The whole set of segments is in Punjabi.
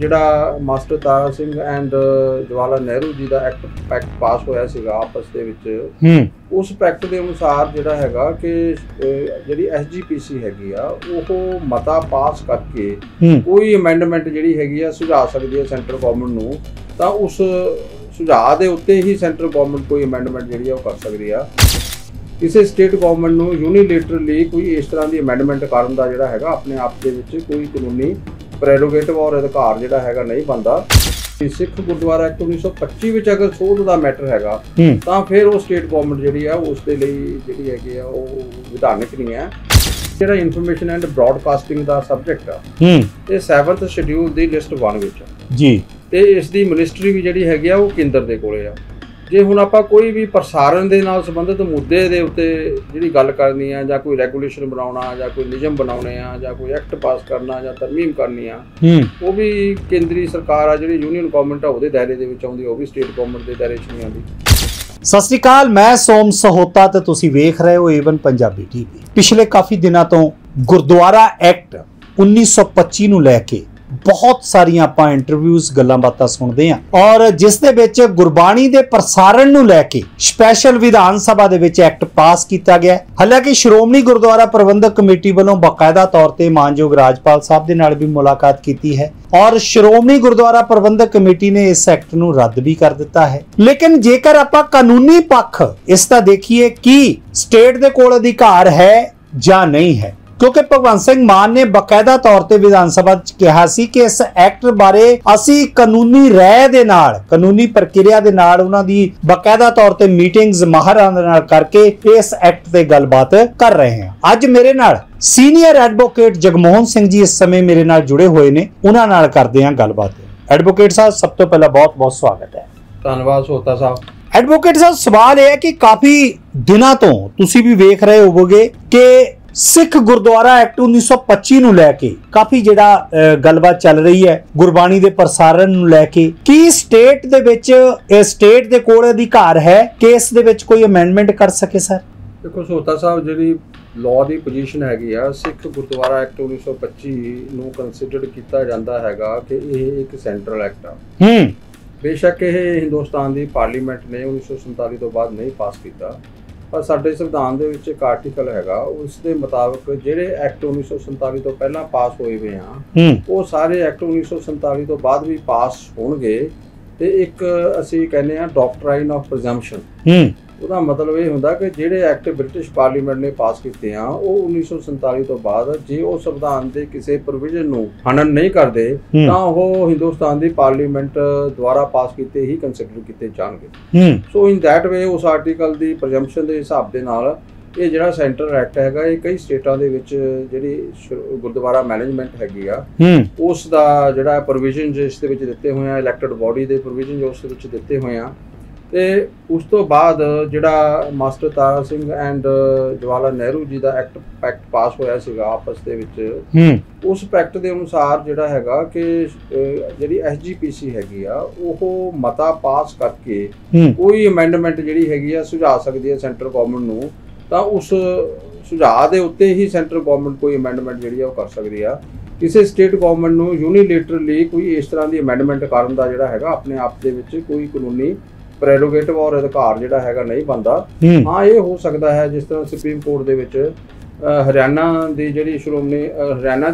ਜਿਹੜਾ master Tara Singh and Jawahar Nehru ji the packet ਪਾਸ ਹੋਇਆ ਸੀਗਾ ਆਪਸ ਦੇ ਵਿੱਚ, ਉਸ ਪੈਕਟ ਦੇ ਅਨੁਸਾਰ ਜਿਹੜਾ ਹੈਗਾ ਕਿ ਜਿਹੜੀ SGPC ਹੈਗੀ ਆ ਉਹ ਮਤਾ ਪਾਸ ਕਰਕੇ ਕੋਈ ਅਮੈਂਡਮੈਂਟ ਜਿਹੜੀ ਹੈਗੀ ਆ ਸੁਝਾ ਸਕਦੀ ਹੈ ਸੈਂਟਰ ਗਵਰਨਮੈਂਟ ਨੂੰ, ਤਾਂ ਉਸ ਸੁਝਾਅ ਦੇ ਉੱਤੇ ਹੀ ਸੈਂਟਰ ਗਵਰਨਮੈਂਟ ਕੋਈ ਅਮੈਂਡਮੈਂਟ ਜਿਹੜੀ ਆ ਉਹ ਕਰ ਸਕਦੀ ਆ। ਕਿਸੇ ਸਟੇਟ ਗਵਰਨਮੈਂਟ ਨੂੰ ਯੂਨੀਲੇਟਰਲੀ ਕੋਈ ਇਸ ਤਰ੍ਹਾਂ ਦੀ ਅਮੈਂਡਮੈਂਟ ਕਰਨ ਦਾ ਜਿਹੜਾ ਹੈਗਾ ਆਪਣੇ ਆਪ ਦੇ ਵਿੱਚ ਕੋਈ ਕਾਨੂੰਨੀ ਪ੍ਰੈਰੋਗੇਟਿਵ ਔਰ ਅਧਿਕਾਰ ਜਿਹੜਾ ਹੈਗਾ ਨਹੀਂ ਬਣਦਾ। ਸਿੱਖ ਗੁਰਦੁਆਰਾ ਐਕਟ 1925 ਵਿੱਚ ਅਗਰ ਸੋਧ ਦਾ ਮੈਟਰ ਹੈਗਾ ਤਾਂ ਫਿਰ ਉਹ ਸਟੇਟ ਗਵਰਨਮੈਂਟ ਜਿਹੜੀ ਆ ਉਸ ਦੇ ਲਈ ਜਿਹੜੀ ਹੈਗੀ ਆ ਉਹ ਵਿਧਾਨਿਕ ਨਹੀਂ ਹੈ। ਜਿਹੜਾ information and broadcasting the subject ਆ ਇਹ 7th ਸ਼ਡਿਊਲ ਦੀ ਲਿਸਟ 1 ਵਿੱਚ ਜੀ, ਤੇ ਇਸ ਦੀ ਮਿਨਿਸਟਰੀ ਵੀ ਜਿਹੜੀ ਹੈਗੀ ਆ ਉਹ ਕੇਂਦਰ ਦੇ ਕੋਲੇ ਆ। ਜੇ ਹੁਣ ਆਪਾਂ ਕੋਈ ਵੀ ਪ੍ਰਸਾਰਣ ਦੇ ਨਾਲ ਸੰਬੰਧਿਤ ਮੁੱਦੇ ਦੇ ਉੱਤੇ ਜਿਹੜੀ ਗੱਲ ਕਰਨੀ ਆ ਜਾਂ ਕੋਈ ਰੈਗੂਲੇਸ਼ਨ ਬਣਾਉਣਾ ਜਾਂ ਕੋਈ ਨਿਯਮ ਬਣਾਉਣੇ ਆ ਜਾਂ ਕੋਈ ਐਕਟ ਪਾਸ ਕਰਨਾ ਜਾਂ ਤਰਮੀਮ ਕਰਨੀ ਆ, ਉਹ ਵੀ ਕੇਂਦਰੀ ਸਰਕਾਰ ਆ ਜਿਹੜੀ ਯੂਨੀਅਨ ਗਵਰਨਮੈਂਟ ਆ ਉਹਦੇ ਦਾਇਰੇ ਦੇ ਵਿੱਚ ਆਉਂਦੀ, ਉਹ ਵੀ ਸਟੇਟ ਗਵਰਨਮੈਂਟ ਦੇ ਦਾਇਰੇ 'ਚ ਨਹੀਂ ਆਉਂਦੀ। ਸਤਿ ਸ਼੍ਰੀ ਅਕਾਲ, ਮੈਂ ਸੋਮ ਸਹੋਤਾ ਤੇ ਤੁਸੀਂ ਵੇਖ ਰਹੇ ਹੋ ਏਵਨ ਪੰਜਾਬੀ ਟੀਵੀ। ਪਿਛਲੇ ਕਾਫੀ ਦਿਨਾਂ ਤੋਂ ਗੁਰਦੁਆਰਾ ਐਕਟ 1925 ਨੂੰ ਲੈ ਕੇ ਬਹੁਤ ਸਾਰੀਆਂ ਆਪਾਂ ਇੰਟਰਵਿਊਜ਼ ਗੱਲਾਂ ਬਾਤਾਂ ਸੁਣਦੇ ਹਾਂ, ਔਰ ਜਿਸ ਦੇ ਵਿੱਚ ਗੁਰਬਾਣੀ ਦੇ ਪ੍ਰਸਾਰਣ ਨੂੰ ਲੈ ਕੇ ਸਪੈਸ਼ਲ ਵਿਧਾਨ ਸਭਾ ਦੇ ਵਿੱਚ ਐਕਟ ਪਾਸ ਕੀਤਾ ਗਿਆ। ਹਾਲਾਂਕਿ ਸ਼੍ਰੋਮਣੀ ਗੁਰਦੁਆਰਾ ਪ੍ਰਬੰਧਕ ਕਮੇਟੀ ਵੱਲੋਂ ਬਾਕਾਇਦਾ ਤੌਰ ਤੇ ਮਾਨਯੋਗ ਰਾਜਪਾਲ ਸਾਹਿਬ ਦੇ ਨਾਲ ਵੀ ਮੁਲਾਕਾਤ ਕੀਤੀ ਹੈ ਔਰ ਸ਼੍ਰੋਮਣੀ ਗੁਰਦੁਆਰਾ ਪ੍ਰਬੰਧਕ ਕਮੇਟੀ ਨੇ ਇਸ ਐਕਟ ਨੂੰ ਰੱਦ ਵੀ ਕਰ ਦਿੱਤਾ ਹੈ। ਲੇਕਿਨ ਜੇਕਰ ਆਪਾਂ ਕਾਨੂੰਨੀ ਪੱਖ ਇਸ ਦਾ ਦੇਖੀਏ ਕਿ ਸਟੇਟ ਦੇ ਕੋਲ ਅਧਿਕਾਰ ਹੈ ਜਾਂ ਨਹੀਂ ਹੈ, ਕਿਉਂਕਿ ਭਗਵੰਤ ਸਿੰਘ ਮਾਨ ਨੇ ਬਕਾਇਦਾ ਤੌਰ ਤੇ ਵਿਧਾਨ ਸਭਾ 'ਚ ਕਿਹਾ ਸੀ ਕਿ ਇਸ ਐਕਟ ਬਾਰੇ ਅਸੀਂ ਕਾਨੂੰਨੀ ਰਾਏ ਦੇ ਨਾਲ, ਕਾਨੂੰਨੀ ਪ੍ਰਕਿਰਿਆ ਦੇ ਨਾਲ ਉਹਨਾਂ ਦੀ ਬਕਾਇਦਾ ਤੌਰ ਤੇ ਮੀਟਿੰਗਸ ਮਾਹਰਾਂ ਦੇ ਨਾਲ ਕਰਕੇ ਇਸ ਐਕਟ ਤੇ ਗੱਲਬਾਤ ਕਰ ਰਹੇ ਹਾਂ। ਅੱਜ ਮੇਰੇ ਨਾਲ ਸੀਨੀਅਰ ਐਡਵੋਕੇਟ ਜਗਮੋਹਨ ਸਿੰਘ ਜੀ ਇਸ ਸਮੇਂ ਮੇਰੇ ਨਾਲ ਜੁੜੇ ਹੋਏ ਨੇ, ਉਹਨਾਂ ਨਾਲ ਕਰਦੇ ਹਾਂ ਗੱਲਬਾਤ। ਐਡਵੋਕੇਟ ਸਾਹਿਬ, ਸਭ ਤੋਂ ਪਹਿਲਾਂ ਬਹੁਤ ਬਹੁਤ ਸਵਾਗਤ ਹੈ। ਧੰਨਵਾਦ ਸੋਤਾ ਸਾਹਿਬ। ਐਡਵੋਕੇਟ ਸਾਹਿਬ, ਸਵਾਲ ਇਹ ਹੈ ਕਿ ਕਾਫੀ ਦਿਨਾਂ ਤੋਂ ਤੁਸੀਂ ਵੀ ਵੇਖ ਰਹੇ ਹੋਵੋਗੇ ਕਿ ਸਿੱਖ ਗੁਰਦੁਆਰਾ ਐਕਟ 1925 ਨੂੰ ਲੈ ਕੇ ਕਾਫੀ ਜਿਹੜਾ ਗੱਲਬਾਤ ਚੱਲ ਰਹੀ ਹੈ ਗੁਰਬਾਣੀ ਦੇ ਪ੍ਰਸਾਰਣ ਨੂੰ ਲੈ ਕੇ। ਕੀ ਸਟੇਟ ਦੇ ਵਿੱਚ ਸਟੇਟ ਦੇ ਕੋਲ ਅਧਿਕਾਰ ਹੈ ਕਿ ਇਸ ਦੇ ਵਿੱਚ ਕੋਈ ਅਮੈਂਡਮੈਂਟ ਕਰ ਸਕੇ? ਸਰ ਦੇਖੋ ਸੋਤਾ ਸਾਹਿਬ, ਜਿਹੜੀ ਲਾਅ ਦੀ ਪੋਜੀਸ਼ਨ ਹੈਗੀ ਆ, ਸਿੱਖ ਗੁਰਦੁਆਰਾ ਐਕਟ 1925 ਨੂੰ ਕੰਸੀਡਰ ਕੀਤਾ ਜਾਂਦਾ ਹੈਗਾ ਕਿ ਇਹ ਇੱਕ ਸੈਂਟਰਲ ਐਕਟ ਆ। ਬੇਸ਼ੱਕ ਇਹ ਹਿੰਦੁਸਤਾਨ ਦੀ ਪਾਰਲੀਮੈਂਟ ਨੇ 1947 ਤੋਂ ਬਾਅਦ ਨਹੀਂ ਪਾਸ ਕੀਤਾ, ਪਰ ਸਾਡੇ ਸੰਵਿਧਾਨ ਦੇ ਵਿੱਚ ਇੱਕ ਆਰਟੀਕਲ ਹੈਗਾ, ਉਸ ਦੇ ਮੁਤਾਬਕ ਜਿਹੜੇ ਐਕਟ 1947 ਤੋਂ ਪਹਿਲਾਂ ਪਾਸ ਹੋਏ ਹੋਏ ਆ ਉਹ ਸਾਰੇ ਐਕਟ 1947 ਤੋਂ ਬਾਅਦ ਵੀ ਪਾਸ ਹੋਣਗੇ। ਤੇ ਇੱਕ ਅਸੀਂ ਕਹਿੰਦੇ ਆ ਡਾਕਟਰਾਈਨ ਆਫ ਪ੍ਰੈਜ਼ੰਪਸ਼ਨ, ਉਹਦਾ ਮਤਲਬ ਇਹ ਹੁੰਦਾ ਕਿ ਜਿਹੜੇ ਐਕਟ ਬ੍ਰਿਟਿਸ਼ ਪਾਰਲੀਮੈਂਟ ਨੇ ਪਾਸ ਕੀਤੇ ਆ ਉਹ 1947 ਤੋਂ ਬਾਅਦ ਜੇ ਉਹ ਸੰਵਿਧਾਨ ਦੇ ਕਿਸੇ ਪ੍ਰੋਵੀਜ਼ਨ ਨੂੰ ਹਨਨ ਨਹੀਂ ਕਰਦੇ ਤਾਂ ਉਹ ਹਿੰਦੁਸਤਾਨ ਦੀ ਪਾਰਲੀਮੈਂਟ ਦੁਆਰਾ ਪਾਸ ਕੀਤੇ ਹੀ ਕੰਸੀਡਰ ਕੀਤੇ ਜਾਣਗੇ। ਸੋ ਇਨ ਦੈਟ ਵੇ ਉਸ ਆਰਟੀਕਲ ਦੀ ਪ੍ਰੈਜ਼ੰਪਸ਼ਨ ਦੇ ਹਿਸਾਬ ਦੇ ਨਾਲ ਇਹ ਜਿਹੜਾ ਸੈਂਟਰਲ ਐਕਟ ਹੈਗਾ ਇਹ ਕਈ ਸਟੇਟਾਂ ਦੇ ਵਿੱਚ ਜਿਹੜੀ ਗੁਰਦੁਆਰਾ ਮੈਨੇਜਮੈਂਟ ਹੈਗੀ ਆ ਉਸ ਦਾ ਜਿਹੜਾ ਪ੍ਰੋਵੀਜ਼ਨ ਜਿਸ ਦੇ ਵਿੱਚ ਦਿੱਤੇ ਹੋਏ ਆ, ਇਲੈਕਟਡ ਬੋਡੀ ਦੇ ਪ੍ਰੋਵੀਜ਼ਨ ਉਸ ਦੇ ਵਿੱਚ ਦਿੱਤੇ ਹੋਏ ਆ। ਤੇ ਉਸ ਤੋਂ ਬਾਅਦ ਜਿਹੜਾ master Tara Singh and Jawahar Nehru ji the packet ਪਾਸ ਹੋਇਆ ਸੀਗਾ ਆਪਸ ਦੇ ਵਿੱਚ, ਉਸ ਪੈਕਟ ਦੇ ਅਨੁਸਾਰ ਜਿਹੜਾ ਹੈਗਾ ਕਿ ਜਿਹੜੀ SGPC ਹੈਗੀ ਆ ਉਹ ਮਤਾ ਪਾਸ ਕਰਕੇ ਕੋਈ ਅਮੈਂਡਮੈਂਟ ਜਿਹੜੀ ਹੈਗੀ ਆ ਸੁਝਾ ਸਕਦੀ ਹੈ ਸੈਂਟਰ ਗਵਰਨਮੈਂਟ ਨੂੰ, ਤਾਂ ਉਸ ਸੁਝਾਅ ਦੇ ਉੱਤੇ ਹੀ ਸੈਂਟਰ ਗਵਰਨਮੈਂਟ ਕੋਈ ਅਮੈਂਡਮੈਂਟ ਜਿਹੜੀ ਆ ਉਹ ਕਰ ਸਕਦੀ ਆ। ਕਿਸੇ ਸਟੇਟ ਗਵਰਨਮੈਂਟ ਨੂੰ ਯੂਨੀਲੇਟਰਲੀ ਕੋਈ ਇਸ ਤਰ੍ਹਾਂ ਦੀ ਅਮੈਂਡਮੈਂਟ ਕਰਨ ਦਾ ਜਿਹੜਾ ਹੈਗਾ ਆਪਣੇ ਆਪ ਦੇ ਵਿੱਚ ਕੋਈ ਕਾਨੂੰਨੀ ਪ੍ਰੈਰੋਗੇਟਿਵ ਔਰ ਅਧਿਕਾਰ ਜਿਹੜਾ ਹੈਗਾ ਨਹੀਂ ਬਣਦਾ। ਹਾਂ, ਇਹ ਹੋ ਸਕਦਾ ਹੈ ਜਿਸ ਤਰ੍ਹਾਂ ਸੁਪਰੀਮ ਕੋਰਟ ਦੇ ਵਿੱਚ ਹਰਿਆਣਾ ਦੀ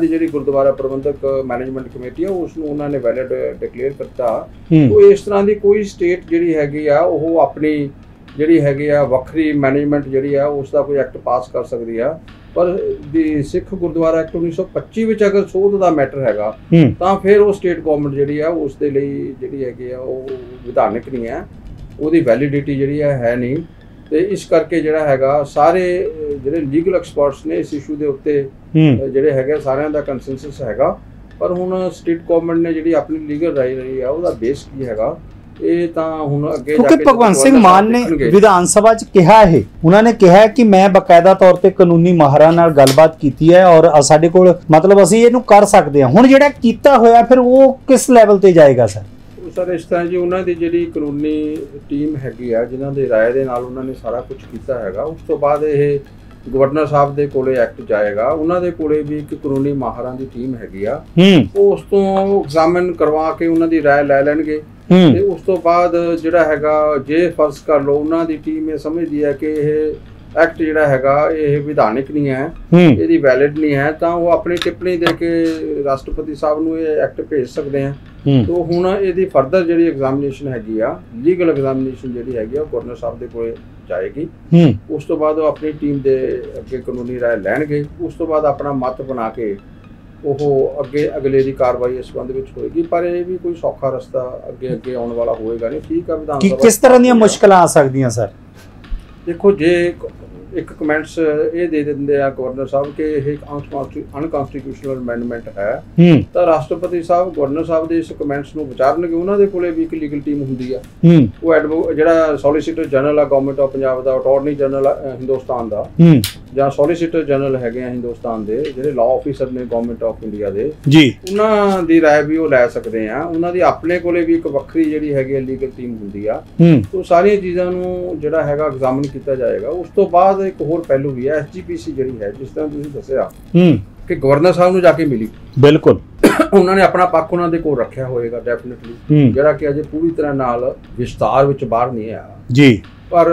ਜਿਹੜੀ ਗੁਰਦੁਆਰਾ ਪ੍ਰਬੰਧਕ ਮੈਨੇਜਮੈਂਟ ਕਮੇਟੀ ਆ ਉਸ ਨੂੰ ਉਹਨਾਂ ਨੇ ਵੈਲਿਡ ਡਿਕਲੇਅਰ ਕਰਤਾ। ਉਹ ਇਸ ਤਰ੍ਹਾਂ ਦੀ ਕੋਈ ਸਟੇਟ ਜਿਹੜੀ ਹੈਗੀ ਆ ਉਹ ਆਪਣੀ ਜਿਹੜੀ ਹੈਗੀ ਆ ਵੱਖਰੀ ਮੈਨੇਜਮੈਂਟ ਜਿਹੜੀ ਆ ਉਸ ਦਾ ਕੋਈ ਐਕਟ ਪਾਸ ਕਰ ਸਕਦੀ ਆ। ਪਰ ਦੀ ਸਿੱਖ ਗੁਰਦੁਆਰਾ ਐਕਟ 1925 ਵਿੱਚ ਅਗਰ ਸੋਧ ਦਾ ਮੈਟਰ ਹੈਗਾ ਤਾਂ ਫਿਰ ਉਹ ਸਟੇਟ ਗਵਰਨਮੈਂਟ ਜਿਹੜੀ ਆ ਉਸ ਦੇ ਲਈ ਜਿਹੜੀ ਹੈਗੀ ਆ ਉਹ ਵਿਧਾਨਿਕ ਨਹੀਂ ਹੈ, ਉਹਦੀ ਵੈਲਿਡਿਟੀ ਜਿਹੜੀ ਹੈ ਨਹੀਂ। ਤੇ ਇਸ ਕਰਕੇ ਜਿਹੜਾ ਹੈਗਾ ਸਾਰੇ ਜਿਹੜੇ ਲੀਗਲ ਐਕਸਪਰਟਸ ਨੇ ਇਸ ਇਸ਼ੂ ਦੇ ਉੱਤੇ ਜਿਹੜੇ ਹੈਗੇ ਸਾਰਿਆਂ ਦਾ ਕੰਸੈਂਸਸ ਹੈਗਾ। ਪਰ ਹੁਣ ਸਟੇਟ ਗਵਰਨਮੈਂਟ ਨੇ ਜਿਹੜੀ ਆਪਣੀ ਲੀਗਲ ਰਾਏ ਰਹੀ ਆ ਉਹਦਾ ਬੇਸ ਕੀ ਹੈਗਾ, ਇਹ ਤਾਂ ਹੁਣ ਅੱਗੇ ਜਾ ਕੇ ਕਿਉਂਕਿ ਭਗਵੰਤ ਸਿੰਘ ਮਾਨ ਨੇ ਵਿਧਾਨ ਸਭਾ 'ਚ ਕਿਹਾ ਹੈ, ਉਹਨਾਂ ਨੇ ਕਿਹਾ ਕਿ ਮੈਂ ਬਕਾਇਦਾ ਤੌਰ ਤੇ ਕਾਨੂੰਨੀ ਮਾਹਰਾਂ ਨਾਲ ਗੱਲਬਾਤ ਕੀਤੀ ਹੈ ਔਰ ਸਾਡੇ ਕੋਲ ਮਤਲਬ ਅਸੀਂ ਇਹਨੂੰ ਕਰ ਸਕਦੇ ਹਾਂ। ਹੁਣ ਜਿਹੜਾ ਕੀਤਾ ਹੋਇਆ ਫਿਰ ਉਹ ਕਿਸ ਲੈਵਲ ਤੇ ਜਾਏਗਾ? ਸਰ ਇਸ ਤਰ੍ਹਾਂ ਜੀ ਉਹਨਾਂ ਦੀ ਜਿਹੜੀ ਕਾਨੂੰਨੀ ਟੀਮ ਹੈਗੀ ਆ ਜਿਨ੍ਹਾਂ ਦੇ ਰਾਏ ਦੇ ਨਾਲ ਉਹਨਾਂ ਨੇ ਸਾਰਾ ਕੁਝ ਕੀਤਾ ਹੈਗਾ, ਉਸ ਤੋਂ ਬਾਅਦ ਇਹ ਗਵਰਨਰ ਸਾਹਿਬ ਦੇ ਕੋਲੇ ਐਕਟ ਜਾਏਗਾ, ਉਹਨਾਂ ਦੇ ਕੋਲੇ ਵੀ ਇੱਕ ਕਾਨੂੰਨੀ ਮਾਹਰਾਂ ਦੀ ਟੀਮ ਹੈਗੀ ਆ, ਉਹ ਉਸ ਤੋਂ ਐਗਜ਼ਾਮਿਨ ਕਰਵਾ ਕੇ ਉਹਨਾਂ ਦੀ ਰਾਏ ਲੈ ਲੈਣਗੇ। ਤੇ ਉਸ ਤੋਂ ਬਾਅਦ ਜਿਹੜਾ ਹੈਗਾ, ਜੇ ਫਰਜ਼ ਕਰ ਲਓ ਉਹਨਾਂ ਦੀ ਟੀਮ ਇਹ ਸਮਝਦੀ ਹੈ ਕਿ ਇਹ ਐਕਟ ਜਿਹੜਾ ਹੈਗਾ ਇਹ ਵਿਧਾਨਿਕ ਨਹੀਂ ਹੈ, ਇਹਦੀ ਵੈਲਿਡ ਨਹੀਂ ਹੈ, ਤਾਂ ਉਹ ਆਪਣੀ ਟਿੱਪਣੀ ਦੇ ਕੇ ਰਾਸ਼ਟਰਪਤੀ ਸਾਹਿਬ ਨੂੰ ਇਹ ਐਕਟ ਭੇਜ ਸਕਦੇ ਆ। ਤੋ ਹੁਣ ਇਹਦੀ ਫਰਦਰ ਜਿਹੜੀ ਐਗਜ਼ਾਮੀਨੇਸ਼ਨ ਹੈਗੀ ਆ, ਲੀਗਲ ਐਗਜ਼ਾਮੀਨੇਸ਼ਨ ਜਿਹੜੀ ਹੈਗੀ ਆ, ਉਹ ਗਵਰਨਰ ਸਾਹਿਬ ਦੇ ਕੋਲੇ ਜਾਏਗੀ। ਉਸ ਤੋਂ ਬਾਅਦ ਉਹ ਆਪਣੀ ਟੀਮ ਦੇ ਅੱਗੇ ਕਾਨੂੰਨੀ ਰਾਏ ਲੈਣਗੇ। ਉਸ ਤੋਂ ਬਾਅਦ ਆਪਣਾ ਮਤ ਬਣਾ ਕੇ ਉਹ ਅੱਗੇ ਅਗਲੇ ਦੀ ਕਾਰਵਾਈ ਇਸ ਸੰਬੰਧ ਵਿੱਚ ਹੋਏਗੀ। ਪਰ ਇਹ ਵੀ ਕੋਈ ਸੌਖਾ ਰਸਤਾ ਅੱਗੇ ਆਉਣ ਵਾਲਾ ਹੋਏਗਾ ਨਹੀਂ। ਠੀਕ ਆ, ਵਿਧਾਨ ਸਭਾ ਕਿਸ ਤਰ੍ਹਾਂ ਦੀਆਂ ਮੁਸ਼ਕਲਾਂ ਆ ਸਕਦੀਆਂ ਸਰ? ਦੇਖੋ, ਜੇ ਇੱਕ ਕਮੈਂਟਸ ਇਹ ਦੇ ਦਿੰਦੇ ਆ ਗਵਰਨਰ ਸਾਹਿਬ ਕਿ ਇਹ ਅਨਕਨਸਟੀਟਿਊਸ਼ਨਲ ਅਮੈਂਡਮੈਂਟ ਹੈ, ਤਾਂ ਰਾਸ਼ਟਰਪਤੀ ਸਾਹਿਬ ਗਵਰਨਰ ਸਾਹਿਬ ਦੇ ਇਸ ਕਮੈਂਟਸ ਨੂੰ ਵਿਚਾਰਨਗੇ। ਉਹਨਾਂ ਦੇ ਕੋਲੇ ਵੀ ਇੱਕ ਲੀਗਲ ਟੀਮ ਹੁੰਦੀ ਆ, ਉਹ ਜਿਹੜਾ ਸੋਲੀਸਿਟਰ ਜਨਰਲ ਆ ਗਵਰਨਮੈਂਟ ਆਫ ਪੰਜਾਬ ਦਾ, ਅਟਾਰਨੀ ਜਨਰਲ ਹਿੰਦੁਸਤਾਨ ਦਾ, ਜਾਂ ਸੋਲੀਸਿਟਰ ਜਨਰਲ ਹੈਗੇ ਆ ਹਿੰਦੁਸਤਾਨ ਦੇ, ਜਿਹੜੇ ਲਾਅ ਆਫੀਸਰ ਨੇ ਗਵਰਨਮੈਂਟ ਆਫ ਇੰਡੀਆ ਦੇ, ਉਹਨਾਂ ਦੀ ਰਾਏ ਵੀ ਉਹ ਲੈ ਸਕਦੇ ਆ। ਉਹਨਾਂ ਦੀ ਆਪਣੇ ਕੋਲੇ ਵੀ ਇੱਕ ਵੱਖਰੀ ਜਿਹੜੀ ਹੈਗੀ ਲੀਗਲ ਟੀਮ ਹੁੰਦੀ ਆ। ਉਹ ਸਾਰੀਆਂ ਚੀਜ਼ਾਂ ਨੂੰ ਜਿਹੜਾ ਹੈਗਾ ਐਗਜ਼ਾਮਿਨ ਕੀਤਾ ਜਾਏਗਾ। ਉਸ ਤੋਂ ਬਾਅਦ ਇੱਕ ਹੋਰ ਪਹਿਲੂ ਵੀ ਹੈ, ਐਸਜੀਪੀਸੀ ਜਿਹੜੀ ਹੈ, ਜਿਸ ਤਰ੍ਹਾਂ ਤੁਸੀਂ ਦੱਸਿਆ ਕਿ ਗਵਰਨਰ ਸਾਹਿਬ ਨੂੰ ਜਾ ਕੇ ਮਿਲੀ, ਬਿਲਕੁਲ ਉਹਨਾਂ ਨੇ ਆਪਣਾ ਪੱਖ ਉਹਨਾਂ ਦੇ ਕੋਲ ਰੱਖਿਆ ਹੋਏਗਾ ਡੈਫੀਨਿਟਲੀ, ਜਿਹੜਾ ਕਿ ਅਜੇ ਪੂਰੀ ਤਰ੍ਹਾਂ ਨਾਲ ਵਿਸਤਾਰ ਵਿੱਚ ਬਾਹਰ ਨਹੀਂ ਆਇਆ ਜੀ। ਪਰ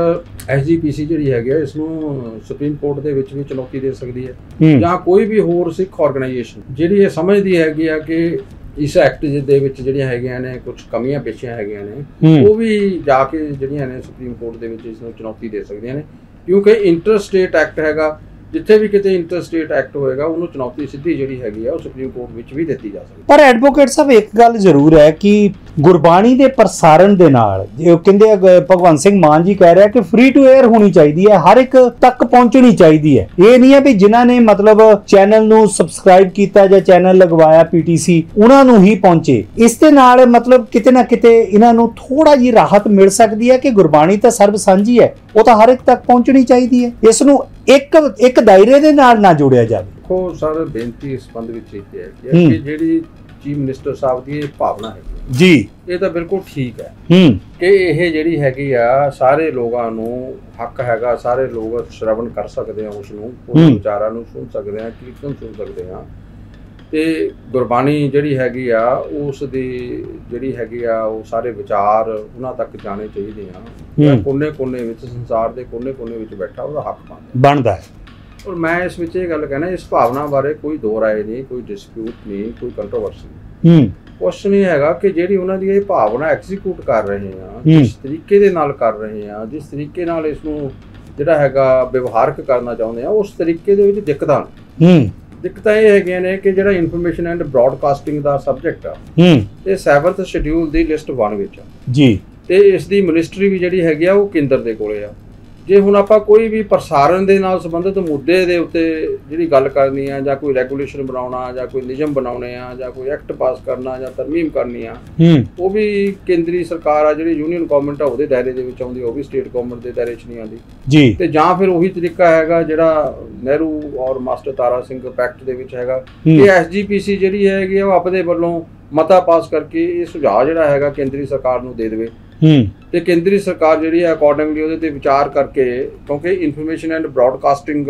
ਐਸਜੀਪੀਸੀ ਜਿਹੜੀ ਹੈਗੀ ਆ, ਇਸ ਨੂੰ ਸੁਪਰੀਮ ਕੋਰਟ ਦੇ ਵਿੱਚ ਵੀ ਚੁਣੌਤੀ ਦੇ ਸਕਦੀ ਹੈ, ਜਾਂ ਕੋਈ ਵੀ ਹੋਰ ਸਿੱਖ ਆਰਗੇਨਾਈਜੇਸ਼ਨ ਜਿਹੜੀ ਇਹ ਸਮਝਦੀ ਹੈਗੀ ਆ ਕਿ ਇਸ ਐਕਟ ਦੇ ਵਿੱਚ ਜਿਹੜੀਆਂ ਹੈਗੀਆਂ ਨੇ ਕੁਝ ਕਮੀਆਂ ਪੇਸ਼ੀਆਂ ਹੈਗੀਆਂ ਨੇ, ਉਹ ਵੀ ਜਾ ਕੇ ਜਿਹੜੀਆਂ ਨੇ ਸੁਪਰੀਮ ਕੋਰਟ ਦੇ ਵਿੱਚ ਇਸ ਨੂੰ ਚੁਣੌਤੀ ਦੇ ਸਕਦੀਆਂ ਨੇ। ਕਿਉਂਕਿ ਇੰਟਰ ਸਟੇਟ ਐਕਟ ਹੈਗਾ, ਜਿੱਥੇ ਵੀ ਕਿਤੇ ਇੰਟਰ ਸਟੇਟ ਐਕਟ ਹੋਏਗਾ ਉਹਨੂੰ ਚੁਣੌਤੀ ਸਿੱਧੀ ਜਿਹੜੀ ਹੈਗੀ ਆ ਉਹ ਸੁਪਰੀਮ ਕੋਰਟ ਵਿੱਚ ਵੀ ਦਿੱਤੀ ਜਾ ਸਕਦੀ। ਪਰ ਐਡਵੋਕੇਟ ਸਾਹਿਬ, ਇੱਕ ਗੱਲ ਜ਼ਰੂਰ ਹੈ ਕਿ ਗੁਰਬਾਣੀ ਦੇ ਪ੍ਰਸਾਰਣ ਦੇ ਨਾਲ, ਜੋ ਕਹਿੰਦੇ ਭਗਵੰਤ ਸਿੰਘ ਮਾਨ ਜੀ ਕਹਿ ਰਿਹਾ ਕਿ ਫ੍ਰੀ ਟੂ 에ਅਰ ਹੋਣੀ ਚਾਹੀਦੀ ਹੈ, ਹਰ ਇੱਕ ਤੱਕ ਪਹੁੰਚਣੀ ਚਾਹੀਦੀ ਹੈ। ਇਹ ਨਹੀਂ ਹੈ ਵੀ ਜਿਨ੍ਹਾਂ ਨੇ ਮਤਲਬ ਚੈਨਲ ਨੂੰ ਸਬਸਕ੍ਰਾਈਬ ਕੀਤਾ ਜਾਂ ਚੈਨਲ ਲਗਵਾਇਆ ਪੀਟੀਸੀ, ਉਹਨਾਂ ਨੂੰ ਹੀ ਪਹੁੰਚੇ। ਇਸ ਦੇ ਨਾਲ ਮਤਲਬ ਕਿਤੇ ਨਾ ਕਿਤੇ ਇਹਨਾਂ ਨੂੰ ਥੋੜਾ ਜਿਹੀ ਰਾਹਤ ਮਿਲ ਸਕਦੀ ਹੈ ਕਿ ਗੁਰਬਾਣੀ ਤਾਂ ਸਰਬ ਸਾਂਝੀ ਹੈ, ਉਹ ਤਾਂ ਹਰ ਇੱਕ ਤੱਕ ਪਹੁੰਚਣੀ ਚਾਹੀਦੀ ਹੈ, ਇਸ ਨੂੰ ਇੱਕ ਦਾਇਰੇ ਦੇ ਨਾਲ ਨਾ ਜੋੜਿਆ ਜਾਵੇ। ਦੇਖੋ ਸਰ, ਬੇਨਤੀ ਇਸ ਸੰਬੰਧ ਵਿੱਚ ਇਹ ਹੈ ਕਿ ਜਿਹੜੀ ਚੀਫ ਮਿਨਿਸਟਰ ਸਾਹਿਬ ਦੀ ਇਹ ਭਾਵਨਾ ਹੈ ਜੀ, ਇਹ ਤਾਂ ਬਿਲਕੁਲ ਠੀਕ ਹੈ ਕਿ ਇਹ ਜਿਹੜੀ ਹੈਗੀ ਆ, ਸਾਰੇ ਲੋਕਾਂ ਨੂੰ ਹੱਕ ਹੈਗਾ, ਸਾਰੇ ਲੋਕ ਸ਼ਰਵਣ ਕਰ ਸਕਦੇ ਆ, ਉਸ ਨੂੰ ਉਹਨਾਂ ਵਿਚਾਰਾਂ ਨੂੰ ਸੁਣ ਸਕਦੇ ਆ, ਕੀਰਤਨ ਸੁਣ ਸਕਦੇ ਆ, ਤੇ ਗੁਰਬਾਣੀ ਜਿਹੜੀ ਹੈਗੀ ਆ ਉਸ ਦੀ ਜਿਹੜੀ ਹੈਗੀ ਆ ਉਹ ਸਾਰੇ ਵਿਚਾਰ ਉਹਨਾਂ ਤੱਕ ਜਾਣੇ ਚਾਹੀਦੇ ਆ। ਕੋਨੇ-ਕੋਨੇ ਵਿੱਚ, ਸੰਸਾਰ ਦੇ ਕੋਨੇ-ਕੋਨੇ ਵਿੱਚ ਬੈਠਾ ਉਹਦਾ ਹੱਕ ਬਣਦਾ ਹੈ। ਔਰ ਮੈਂ ਇਸ ਵਿੱਚ ਇਹ ਗੱਲ ਕਹਿਣਾ, ਇਸ ਭਾਵਨਾ ਬਾਰੇ ਕੋਈ ਦੋ ਰਾਏ ਨਹੀਂ, ਕੋਈ ਡਿਸਪਿਊਟ ਨਹੀਂ, ਕੋਈ ਕੰਟਰੋਵਰਸੀ ਨਹੀਂ। ਕੁਛ ਨਹੀਂ ਹੈਗਾ ਕਿ ਜਿਹੜੀ ਉਹਨਾਂ ਦੀ ਇਹ ਭਾਵਨਾ ਐਗਜ਼ੀਕਿਊਟ ਕਰ ਰਹੇ ਆ, ਜਿਸ ਤਰੀਕੇ ਦੇ ਨਾਲ ਕਰ ਰਹੇ ਆ, ਜਿਸ ਤਰੀਕੇ ਨਾਲ ਇਸ ਨੂੰ ਜਿਹੜਾ ਹੈਗਾ ਵਿਵਹਾਰਕ ਕਰਨਾ ਚਾਹੁੰਦੇ ਆ, ਉਸ ਤਰੀਕੇ ਦੇ ਵਿੱਚ ਦਿੱਕਤਾਂ ਇਹ ਹੈਗੀਆਂ ਨੇ ਕਿ ਜਿਹੜਾ information and broadcasting the subject ਆ, ਇਹ 7th ਸ਼ਡਿਊਲ ਦੀ ਲਿਸਟ 1 ਵਿੱਚ ਆ ਜੀ, ਤੇ ਇਸ ਦੀ ਮਿਨਿਸਟਰੀ ਵੀ ਜਿਹੜੀ ਹੈਗੀ ਆ ਉਹ ਕੇਂਦਰ ਦੇ ਕੋਲੇ ਆ। ਜੇ ਹੁਣ ਆਪਾਂ ਕੋਈ ਵੀ ਪ੍ਰਸਾਰਣ ਦੇ ਨਾਲ ਸੰਬੰਧਿਤ ਮੁੱਦੇ ਦੇ ਉੱਤੇ ਜਿਹੜੀ ਗੱਲ ਕਰਨੀ ਆ, ਜਾਂ ਕੋਈ ਰੈਗੂਲੇਸ਼ਨ ਬਣਾਉਣਾ, ਜਾਂ ਕੋਈ ਨਿਯਮ ਬਣਾਉਣੇ ਆ, ਜਾਂ ਕੋਈ ਐਕਟ ਪਾਸ ਕਰਨਾ, ਜਾਂ ਤਰਮੀਮ ਕਰਨੀ ਆ, ਉਹ ਵੀ ਕੇਂਦਰੀ ਸਰਕਾਰ ਆ, ਜਿਹੜੀ ਯੂਨੀਅਨ ਗਵਰਨਮੈਂਟ ਆ ਉਹਦੇ ਦਾਇਰੇ ਦੇ ਵਿੱਚ ਆਉਂਦੀ, ਉਹ ਵੀ ਸਟੇਟ ਗਵਰਨਮੈਂਟ ਦੇ ਦਾਇਰੇ 'ਚ ਨਹੀਂ ਆਉਂਦੀ ਜੀ। ਤੇ ਜਾਂ ਫਿਰ ਉਹੀ ਤਰੀਕਾ ਹੈਗਾ ਜਿਹੜਾ ਨਹਿਰੂ ਔਰ ਮਾਸਟਰ ਤਾਰਾ ਸਿੰਘ ਪੈਕਟ ਦੇ ਵਿੱਚ ਹੈਗਾ ਕਿ ਐਸਜੀਪੀਸੀ ਜਿਹੜੀ ਹੈਗੀ ਉਹ ਆਪਣੇ ਵੱਲੋਂ ਮਤਾ ਪਾਸ ਕਰਕੇ ਇਹ ਸੁਝਾਅ ਜਿਹੜਾ ਹੈਗਾ ਕੇਂਦਰੀ ਸਰਕਾਰ ਨੂੰ ਦੇ ਦੇਵੇ, ਤੇ ਕੇਂਦਰੀ ਸਰਕਾਰ ਜਿਹੜੀ ਹੈ ਅਕੋਰਡਿੰਗਲੀ ਉਹਦੇ ਤੇ ਵਿਚਾਰ ਕਰਕੇ, ਕਿਉਂਕਿ ਇਨਫੋਰਮੇਸ਼ਨ ਐਂਡ ਬ੍ਰੌਡਕਾਸਟਿੰਗ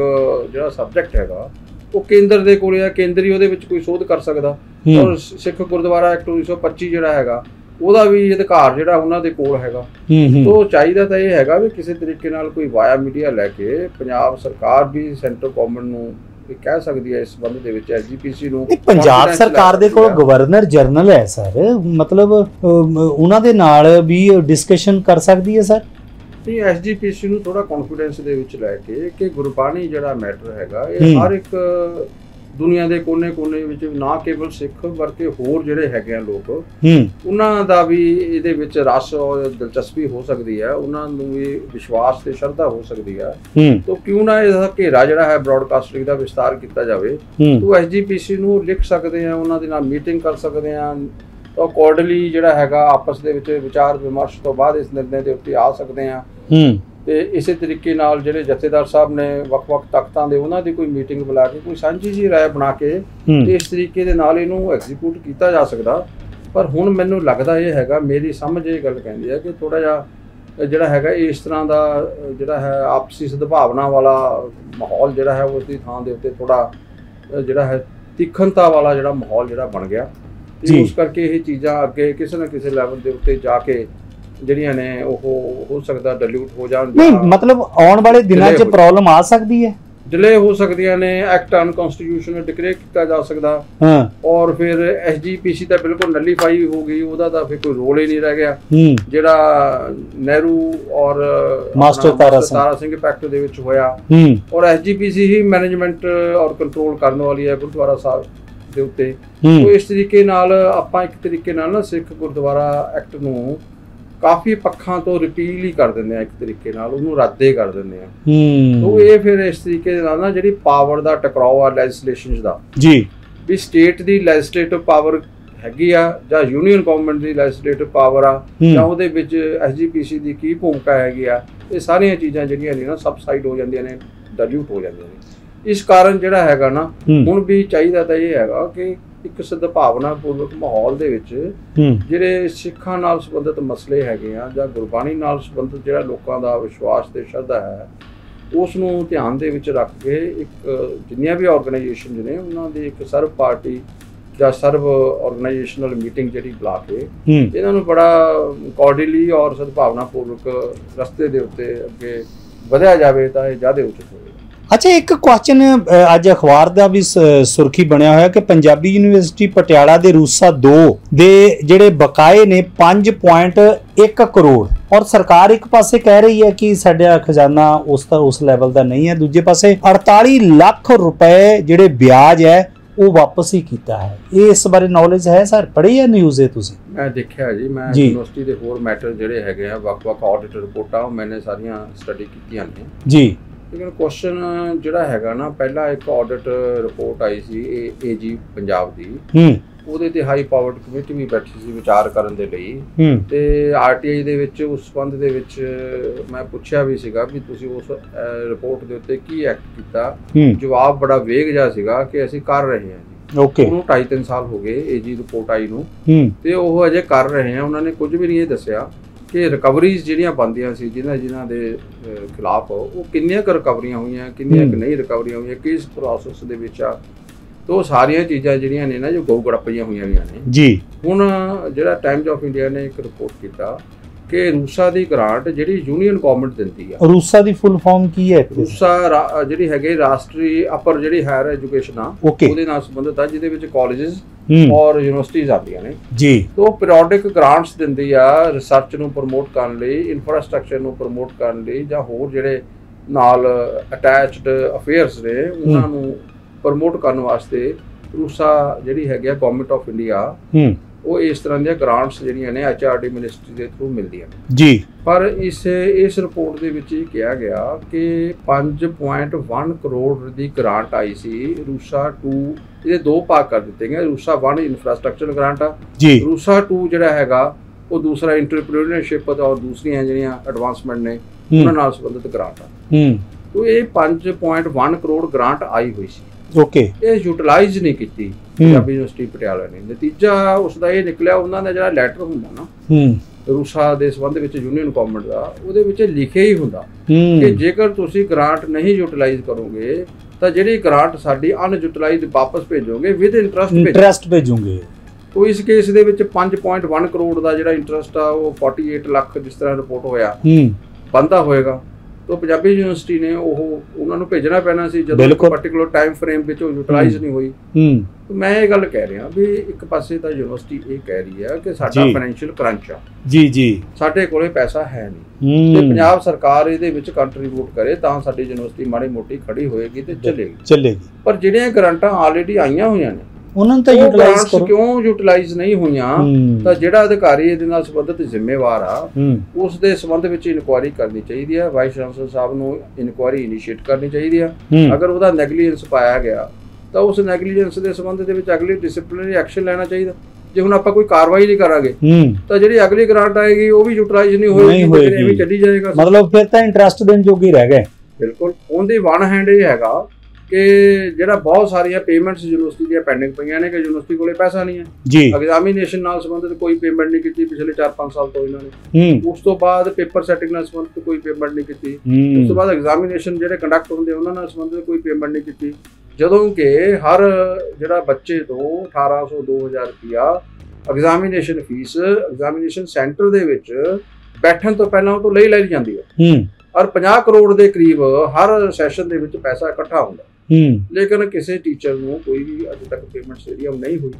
ਜਿਹੜਾ ਸਬਜੈਕਟ ਹੈਗਾ ਉਹ ਕੇਂਦਰ ਦੇ ਕੋਲ ਆ, ਕੇਂਦਰੀ ਉਹਦੇ ਵਿੱਚ ਕੋਈ ਸੋਧ ਕਰ ਸਕਦਾ। ਔਰ ਸਿੱਖ ਗੁਰਦੁਆਰਾ ਐਕਟ 1925 ਜਿਹੜਾ ਹੈਗਾ ਉਹਦਾ ਵੀ ਅਧਿਕਾਰ ਜਿਹੜਾ ਉਹਨਾਂ ਦੇ ਕੋਲ ਹੈਗਾ। ਤੋਂ ਚਾਹੀਦਾ ਤਾਂ ਇਹ ਹੈਗਾ ਵੀ ਕਿਸੇ ਤਰੀਕੇ ਨਾਲ ਕੋਈ ਵਾਇਆ ਮੀਡੀਆ ਲੈ ਕੇ ਪੰਜਾਬ ਸਰਕਾਰ ਵੀ ਸੈਂਟਰ ਗਵਰਨਮੈਂਟ ਨੂੰ ਕਹਿ ਸਕਦੀ ਹੈ ਇਸ ਸੰਬੰਧ ਦੇ ਵਿੱਚ ਐਸਜੀਪੀਸੀ ਨੂੰ। ਪੰਜਾਬ ਸਰਕਾਰ ਦੇ ਕੋਲ ਗਵਰਨਰ ਜਨਰਲ ਹੈ ਸਰ, ਮਤਲਬ ਉਹਨਾਂ ਦੇ ਨਾਲ ਵੀ ਡਿਸਕਸ਼ਨ ਕਰ ਸਕਦੀ ਹੈ ਸਰ। ਨਹੀਂ, ਐਸਜੀਪੀਸੀ ਨੂੰ ਥੋੜਾ ਕੌਨਫੀਡੈਂਸ ਦੇ ਵਿੱਚ ਲੈ ਕੇ ਕਿ ਗੁਰਬਾਣੀ ਜਿਹੜਾ ਮੈਟਰ ਹੈਗਾ ਇਹ ਹਰ ਇੱਕ ਦੁਨੀਆ ਦੇ ਕੋਨੇ-ਕੋਨੇ ਵਿੱਚ, ਨਾ ਕੇਵਲ ਸਿੱਖ ਬਲਕਿ ਹੋਰ ਜਿਹੜੇ ਹੈਗੇ ਆ ਲੋਕ, ਉਹਨਾਂ ਦਾ ਵੀ ਇਹਦੇ ਵਿੱਚ ਰਸ ਔਰ ਦਿਲਚਸਪੀ ਹੋ ਸਕਦੀ ਹੈ, ਉਹਨਾਂ ਨੂੰ ਵੀ ਵਿਸ਼ਵਾਸ ਤੇ ਸ਼ਰਧਾ ਹੋ ਸਕਦੀ ਹੈ। ਤਾਂ ਕਿਉਂ ਨਾ ਇਹਦਾ ਘੇਰਾ ਜਿਹੜਾ ਹੈ ਬ੍ਰੌਡਕਾਸਟਿੰਗ ਦਾ ਵਿਸਤਾਰ ਕੀਤਾ ਜਾਵੇ। ਤਾਂ ਐਸਜੀਪੀਸੀ ਨੂੰ ਲਿਖ ਸਕਦੇ ਆ, ਉਹਨਾਂ ਦੇ ਨਾਲ ਮੀਟਿੰਗ ਕਰ ਸਕਦੇ ਆ, ਅਕੋਰਡਲੀ ਜਿਹੜਾ ਹੈਗਾ ਆਪਸ ਦੇ ਵਿੱਚ ਵਿਚਾਰ ਵਿਮਰਸ਼ ਤੋਂ ਬਾਅਦ ਇਸ ਨਿਰਣੇ ਦੇ ਉੱਤੇ ਆ ਸਕਦੇ ਆ। ਤੇ ਇਸੇ ਤਰੀਕੇ ਨਾਲ ਜਿਹੜੇ ਜਥੇਦਾਰ ਸਾਹਿਬ ਨੇ ਵੱਖ-ਵੱਖ ਤਖਤਾਂ ਦੇ, ਉਹਨਾਂ ਦੀ ਕੋਈ ਮੀਟਿੰਗ ਬੁਲਾ ਕੇ ਕੋਈ ਸਾਂਝੀ ਜਿਹੀ ਰਾਏ ਬਣਾ ਕੇ ਇਸ ਤਰੀਕੇ ਦੇ ਨਾਲ ਇਹਨੂੰ ਐਗਜ਼ੀਕਿਊਟ ਕੀਤਾ ਜਾ ਸਕਦਾ। ਪਰ ਹੁਣ ਮੈਨੂੰ ਲੱਗਦਾ ਇਹ ਹੈਗਾ, ਮੇਰੀ ਸਮਝ ਇਹ ਗੱਲ ਕਹਿੰਦੀ ਹੈ ਕਿ ਥੋੜਾ ਜਿਹਾ ਜਿਹੜਾ ਹੈਗਾ ਇਸ ਤਰ੍ਹਾਂ ਦਾ ਜਿਹੜਾ ਹੈ ਆਪਸੀ ਸਦਭਾਵਨਾ ਵਾਲਾ ਮਾਹੌਲ ਜਿਹੜਾ ਹੈ ਉਸ ਦੀ ਥਾਂ ਦੇ ਉੱਤੇ ਥੋੜਾ ਜਿਹੜਾ ਹੈ ਤਿੱਖਣਤਾ ਵਾਲਾ ਜਿਹੜਾ ਮਾਹੌਲ ਜਿਹੜਾ ਬਣ ਗਿਆ ਤੇ ਉਸ ਕਰਕੇ ਇਹ ਚੀਜ਼ਾਂ ਅੱਗੇ ਕਿਸੇ ਨਾ ਕਿਸੇ ਲੈਵਲ ਦੇ ਉੱਤੇ ਜਾ ਕੇ ਜਿਹੜੀਆਂ ਨੇ ਉਹ ਹੋ ਸਕਦਾ ਡਿਲੂਟ ਹੋ ਜਾਣ। ਨਹੀਂ ਮਤਲਬ ਆਉਣ ਵਾਲੇ ਦਿਨਾਂ 'ਚ ਪ੍ਰੋਬਲਮ ਆ ਸਕਦੀ ਹੈ, डिले हो सकती ने, एक्ट अनकॉन्स्टिट्यूशनल डिक्लेयर किया जा सकता। हाँ। और फिर SGPC तो बिल्कुल नलीफाई हो गई, ओदा तो फिर कोई रोल ही नहीं रह गया जिहड़ा नेहरू और मास्टर तारा सिंह पैक्ट दे विच होया। और SGPC ही मैनेजमेंट और कंट्रोल करने वाली है गुरुद्वारा साहब दे उत्ते। तो इस तरीके नाल आपां एक तरीके नाल ना सिख गुरुद्वारा एक्ट नूं काफी पक्षां तो रिपील ही कर दिंदे आ, एक तरीके नाल उहनूं रद्द ही कर दिंदे आ। तो ये फिर इस तरीके नाल ना जिहड़ी पावर दा टकराव आ लैजिस्लेशनस दा जी भी स्टेट दी लैजिस्लेटिव पावर हैगी आ जां यूनियन गवर्नमेंट दी लैजिस्लेटिव पावर आ जां उहदे विच SGPC दी की भूमिका हैगी आ, ये सारियां चीज़ां जिहड़ियां ने ना सबसाइड हो जांदियां ने, डाइल्यूट हो जांदियां ने। इस कारण जिहड़ा हैगा ना हुण भी चाहीदा तां ये हैगा कि एक सद्भावनापूर्वक माहौल दे विच जिहड़े सिੱਖਾਂ नाल संबंधित मसले हैगे आ जां गुरबाणी नाल संबंधित जिहड़ा लोकां दा विश्वास ते श्रद्धा है उस नूं ध्यान दे विच रख के एक जिन्नियां भी ऑर्गेनाइजेशन ने उन्हां दी एक सर्व पार्टी जां सर्व ऑर्गेनाइजेशनल मीटिंग जिहड़ी बुला के इन्हां नूं बड़ा कॉर्डियली और सद्भावनापूर्वक रस्ते दे उत्ते अगे वधिया जावे तां इह ज़्यादा उचित होवे। अच्छा एक क्वेश्चन अज अखबार का भी सुर्खी बनया होया कि पंजाबी यूनिवर्सिटी पटियाला दे रूसा 2 दे जिहड़े बकाए ने 5.1 करोड़ और सरकार एक पासे कह रही है कि साडा खजाना उस लेवल का नहीं है, दूजे पासे 48 लाख रुपए जिहड़े ब्याज है वो वापस ही किया है। इस बारे नॉलेज है सर, पढ़ी है न्यूज़ है तुसीं? मैं देखिया जी, मैं यूनिवर्सिटी दे होर मैटर जिहड़े हैगे आ वख-वख ऑडिट रिपोर्टां मैंने सारियां स्टडी कीतियां ने जी। लेकिन क्वेश्चन जिहड़ा हैगा ना पहला एक ऑडिट रिपोर्ट आई सी AG पंजाब दी, ਉਹਦੇ ਤੇ ਹਾਈ ਪਾਵਰਡ ਕਮੇਟੀ ਵੀ ਬੈਠੀ ਸੀ ਵਿਚਾਰ ਕਰਨ ਦੇ ਲਈ ਤੇ RTI ਦੇ ਵਿੱਚ ਉਸ ਸੰਬੰਧ ਦੇ ਵਿੱਚ ਮੈਂ ਪੁੱਛਿਆ ਵੀ ਸੀਗਾ ਵੀ ਤੁਸੀਂ ਉਸ ਰਿਪੋਰਟ ਦੇ ਉੱਤੇ ਕੀ ਐਕਟ ਕੀਤਾ। ਜਵਾਬ ਬੜਾ ਵੇਗ ਜਿਹਾ ਸੀਗਾ ਕਿ ਅਸੀਂ ਕਰ ਰਹੇ ਹਾਂ ਜੀ। ਓਕੇ, ਉਹਨੂੰ 2.5-3 ਸਾਲ ਹੋ ਗਏ AG ਰਿਪੋਰਟ ਆਈ ਨੂੰ ਤੇ ਉਹ ਅਜੇ ਕਰ ਰਹੇ ਹਾਂ। ਉਹਨਾਂ ਨੇ ਕੁਝ ਵੀ ਨਹੀਂ ਇਹ ਦੱਸਿਆ ਕਿ ਰਿਕਵਰੀਜ਼ ਜਿਹੜੀਆਂ ਬਣਦੀਆਂ ਸੀ ਜਿਨ੍ਹਾਂ ਦੇ ਖਿਲਾਫ ਉਹ ਕਿੰਨੀਆਂ ਕੁ ਰਿਕਵਰੀਆਂ ਹੋਈਆਂ, ਕਿੰਨੀਆਂ ਕੁ ਨਹੀਂ ਰਿਕਵਰੀਆਂ ਹੋਈਆਂ, ਕਿਸ ਪ੍ਰੋਸੈਸ ਦੇ ਵਿੱਚ ਆ। तो सारिया चीज़ां जिहड़ियां ने ना जो गौ गड़प्पियां हुई ने जी। हुण जिहड़ा टाइम्स ऑफ इंडिया ने एक रिपोर्ट किया कि रूसा दी ग्रांट जिहड़ी यूनियन गवर्नमेंट दिंदी है। रूसा दी फुल फॉर्म की है? रूसा जिहड़ी हैगी राष्ट्रीय अपर जिहड़ी हायर एजुकेशन आ ਉਹਦੇ ਨਾਲ ਸੰਬੰਧਿਤ ਆ ਜਿਹਦੇ ਵਿੱਚ ਕਾਲजेस और यूनिवर्सिटीज़ आदियां ने जी। तो पीरियोडिक ग्रांट्स दिंदी आ रिसर्च ਨੂੰ ਪ੍ਰਮੋਟ ਕਰਨ ਲਈ, ਇਨਫਰਾਸਟ੍ਰਕਚਰ ਨੂੰ ਪ੍ਰਮੋਟ ਕਰਨ ਲਈ ਜਾਂ ਹੋਰ ਜਿਹੜੇ ਨਾਲ ਅਟੈਚਡ ਅਫੇਅਰਸ ਨੇ ਉਹਨਾਂ ਨੂੰ प्रमोट करने वास्ते रूसा जिहड़ी हैगी गवर्नमेंट ऑफ इंडिया वो इस तरह दी ग्रांट्स जिहड़ियां ने HRD मिनिस्ट्री के थ्रू मिलदियां जी। पर इस रिपोर्ट दे विच कहा गया कि 5.1 करोड़ की ग्रांट आई सी रूसा 2, ये 2 भाग कर दिते गए। रूसा 1 इंफ्रास्ट्रक्चर ग्रांट आ जी, रूसा 2 जिहड़ा हैगा वो दूसरा इंटरप्रेन्योरशिप और दूसरियां जिहड़ियां एडवांसमेंट ने उन्हां नाल संबंधित ग्रांट आ। तो ये 5.1 करोड़ ग्रांट आई हुई सी। ओके, ये यूटिलाइज नहीं की पंजाबी यूनिवर्सिटी पटियाला ने। नतीजा उसका ये निकलिया उन्होंने ने जिहड़ा लैटर हुंदा ना रूसा दे संबंध विच यूनियन गवर्नमेंट दा ਉਹਦੇ ਵਿੱਚ लिखे ही हुंदा कि जेकर तुसी ग्रांट नहीं यूटिलाइज करोगे ਤਾਂ ਜਿਹੜੀ ग्रांट साडी अनयूटिलाइज वापस भेजोगे विद इंटरेस्ट भेजोगे। तो इस केस ਦੇ ਵਿੱਚ 5.1 ਕਰੋੜ ਦਾ ਜਿਹੜਾ ਇੰਟਰਸਟ ਆ ਉਹ 48 ਲੱਖ जिस तरह रिपोर्ट होया बनता होएगा। तो पंजाबी यूनिवर्सिटी ने उन्होंने भेजना पैना सी जदों पर्टिकुलर टाइम फ्रेम विच यूटिलाइज नहीं हुई। तो मैं ये गल कह रहा भी एक पासे तो यूनिवर्सिटी ये कह रही है कि साडा फाइनैंशियल क्रंच आ जी जी, साडे कोले पैसा है नहीं ते पंजाब सरकार इहदे विच कंट्रीब्यूट करे तां साडी यूनिवर्सिटी माड़ी मोटी खड़ी होएगी ते चलेगी। पर जिहड़ियां ग्रांटां ऑलरेडी आईयां होईयां ने ਉਹਨਾਂ ਤਾਂ ਯੂਟਿਲਾਈਜ਼ ਕਰੋ, ਕਿਉਂ ਯੂਟਿਲਾਈਜ਼ ਨਹੀਂ ਹੋਈਆਂ ਤਾਂ ਜਿਹੜਾ ਅਧਿਕਾਰੀ ਇਹਦੇ ਨਾਲ ਸੰਬੰਧਿਤ ਜ਼ਿੰਮੇਵਾਰ ਆ ਉਸ ਦੇ ਸੰਬੰਧ ਵਿੱਚ ਇਨਕੁਆਇਰੀ ਕਰਨੀ ਚਾਹੀਦੀ ਹੈ। ਵਾਈਸ ਚਾਂਸਲਰ ਸਾਹਿਬ ਨੂੰ ਇਨਕੁਆਇਰੀ ਇਨੀਸ਼ੀਏਟ ਕਰਨੀ ਚਾਹੀਦੀ ਆ। ਅਗਰ ਉਹਦਾ ਨੈਗਲੀਜੈਂਸ ਪਾਇਆ ਗਿਆ ਤਾਂ ਉਸ ਨੈਗਲੀਜੈਂਸ ਦੇ ਸੰਬੰਧ ਦੇ ਵਿੱਚ ਅਗਲੀ ਡਿਸਪਲਿਨਰੀ ਐਕਸ਼ਨ ਲੈਣਾ ਚਾਹੀਦਾ। ਜੇ ਹੁਣ ਆਪਾਂ ਕੋਈ ਕਾਰਵਾਈ ਨਹੀਂ ਕਰਾਂਗੇ ਤਾਂ ਜਿਹੜੀ ਅਗਲੀ ਗ੍ਰਾਂਟ ਆਏਗੀ ਉਹ ਵੀ ਯੂਟਿਲਾਈਜ਼ ਨਹੀਂ ਹੋਏਗੀ, ਐਵੇਂ ਚੱਲੀ ਜਾਏਗਾ। ਮਤਲਬ ਫਿਰ ਤਾਂ ਇੰਟਰਸਟ ਦੇਣ ਜੋਗੀ ਰਹਿ ਗਏ। ਬਿਲਕੁਲ, ਉਹਦੀ ਵਨ ਹੈਂਡ ਇਹ ਹੈਗਾ ਕਿ ਜਿਹੜਾ ਬਹੁਤ ਸਾਰੀਆਂ ਪੇਮੈਂਟਸ ਯੂਨੀਵਰਸਿਟੀ ਦੀਆਂ ਪੈਂਡਿੰਗ ਪਈਆਂ ਨੇ ਕਿ ਯੂਨੀਵਰਸਿਟੀ ਕੋਲੇ ਪੈਸਾ ਨਹੀਂ ਹੈ ਜੀ। ਐਗਜ਼ਾਮੀਨੇਸ਼ਨ ਨਾਲ ਸੰਬੰਧਿਤ ਕੋਈ ਪੇਮੈਂਟ ਨਹੀਂ ਕੀਤੀ ਪਿਛਲੇ 4-5 ਸਾਲ ਤੋਂ ਇਹਨਾਂ ਨੇ। ਉਸ ਤੋਂ ਬਾਅਦ ਪੇਪਰ ਸੈਟਿੰਗ ਨਾਲ ਸੰਬੰਧਿਤ ਕੋਈ ਪੇਮੈਂਟ ਨਹੀਂ ਕੀਤੀ। ਉਸ ਤੋਂ ਬਾਅਦ ਐਗਜ਼ਾਮੀਨੇਸ਼ਨ ਜਿਹੜੇ ਕੰਡਕਟ ਹੁੰਦੇ ਉਹਨਾਂ ਨਾਲ ਸੰਬੰਧਿਤ ਕੋਈ ਪੇਮੈਂਟ ਨਹੀਂ ਕੀਤੀ, ਜਦੋਂ ਕਿ ਹਰ ਜਿਹੜਾ ਬੱਚੇ ਤੋਂ 1800 2000 ਰੁਪਇਆ ਐਗਜ਼ਾਮੀਨੇਸ਼ਨ ਫੀਸ ਐਗਜ਼ਾਮੀਨੇਸ਼ਨ ਸੈਂਟਰ ਦੇ ਵਿੱਚ ਬੈਠਣ ਤੋਂ ਪਹਿਲਾਂ ਉਹ ਤੋਂ ਲਈ ਜਾਂਦੀ ਹੈ। ਔਰ 50 ਕਰੋੜ ਦੇ ਕਰੀਬ ਹਰ ਸੈਸ਼ਨ ਦੇ ਵਿੱਚ ਪੈਸਾ ਇਕੱਠਾ ਹੁੰਦਾ, ਲੇਕਿਨ ਕਿਸੇ ਟੀਚਰ ਨੂੰ ਕੋਈ ਵੀ ਅਜੇ ਤੱਕ ਪੇਮੈਂਟ ਸਟੇਡੀਅਮ ਨਹੀਂ ਹੋਈ।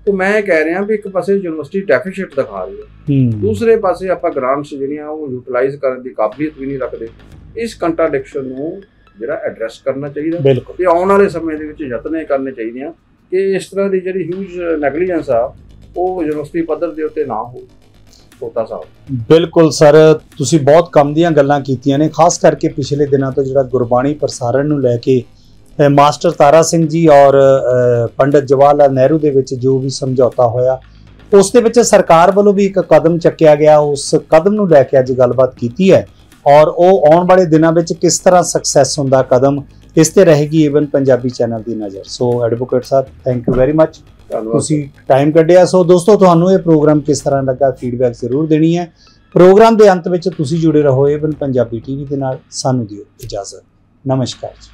तो मैं कह रहा भी एक पासे यूनिवर्सिटी डेफिसिट दिखा रही है, दूसरे पासे आप ग्रांट्स ਜਿਹੜੀਆਂ ਉਹ यूटिलाइज ਕਰਨ ਦੀ ਕਾਬਲੀਅਤ ਵੀ ਨਹੀਂ ਰੱਖਦੇ। ਇਸ ਕੰਟਰਾਡਿਕਸ਼ਨ ਨੂੰ ਜਿਹੜਾ ਐਡਰੈਸ ਕਰਨਾ ਚਾਹੀਦਾ ਤੇ ਆਉਣ ਵਾਲੇ ਸਮੇਂ ਦੇ ਵਿੱਚ ਯਤਨ ਕਰਨੇ ਚਾਹੀਦੇ ਆ ਕਿ ਇਸ ਤਰ੍ਹਾਂ ਦੀ ਜਿਹੜੀ ਹਿਊਜ ਨੈਗਲੀਜੈਂਸ ਆ ਉਹ ਯੂਨੀਵਰਸਿਟੀ ਪੱਧਰ ਦੇ ਉੱਤੇ ਨਾ ਹੋਵੇ। ਤੋਤਾ ਸਾਹਿਬ ਬਿਲਕੁਲ ਸਰ, ਤੁਸੀਂ ਬਹੁਤ ਕੰਮ ਦੀਆਂ ਗੱਲਾਂ ਕੀਤੀਆਂ ਨੇ, ਖਾਸ ਕਰਕੇ ਪਿਛਲੇ ਦਿਨਾਂ ਤੋਂ ਜਿਹੜਾ ਗੁਰਬਾਣੀ ਪ੍ਰਸਾਰਣ ਨੂੰ ਲੈ ਕੇ ਮਾਸਟਰ ਤਾਰਾ ਸਿੰਘ ਜੀ ਔਰ ਪੰਡਿਤ ਜਵਾਹਰ ਲਾਲ ਨਹਿਰੂ ਦੇ ਵਿੱਚ ਜੋ ਵੀ ਸਮਝੌਤਾ ਹੋਇਆ ਉਸ ਦੇ ਵਿੱਚ ਸਰਕਾਰ ਵੱਲੋਂ ਵੀ ਇੱਕ ਕਦਮ ਚੱਕਿਆ ਗਿਆ। ਉਸ ਕਦਮ ਨੂੰ ਲੈ ਕੇ ਅੱਜ ਗੱਲਬਾਤ ਕੀਤੀ ਹੈ ਔਰ ਉਹ ਆਉਣ ਵਾਲੇ ਦਿਨਾਂ ਵਿੱਚ ਕਿਸ ਤਰ੍ਹਾਂ ਸਕਸੈਸ ਹੁੰਦਾ ਕਦਮ, ਇਸ ਤੇ ਰਹੇਗੀ ਏਵਨ ਪੰਜਾਬੀ ਚੈਨਲ ਦੀ ਨਜ਼ਰ। ਸੋ advocate Sahib thank you very much, ਤੁਸੀਂ ਟਾਈਮ ਕੱਢਿਆ। ਸੋ ਦੋਸਤੋ ਤੁਹਾਨੂੰ ਇਹ ਪ੍ਰੋਗਰਾਮ ਕਿਸ ਤਰ੍ਹਾਂ ਲੱਗਾ ਫੀਡਬੈਕ ਜ਼ਰੂਰ ਦੇਣੀ ਹੈ। ਪ੍ਰੋਗਰਾਮ ਦੇ ਅੰਤ ਵਿੱਚ ਤੁਸੀਂ ਜੁੜੇ ਰਹੋ ਏਵਨ ਪੰਜਾਬੀ ਟੀਵੀ ਦੇ ਨਾਲ। ਸਾਨੂੰ ਦਿਓ ਇਜਾਜ਼ਤ, ਨਮਸਕਾਰ ਜੀ।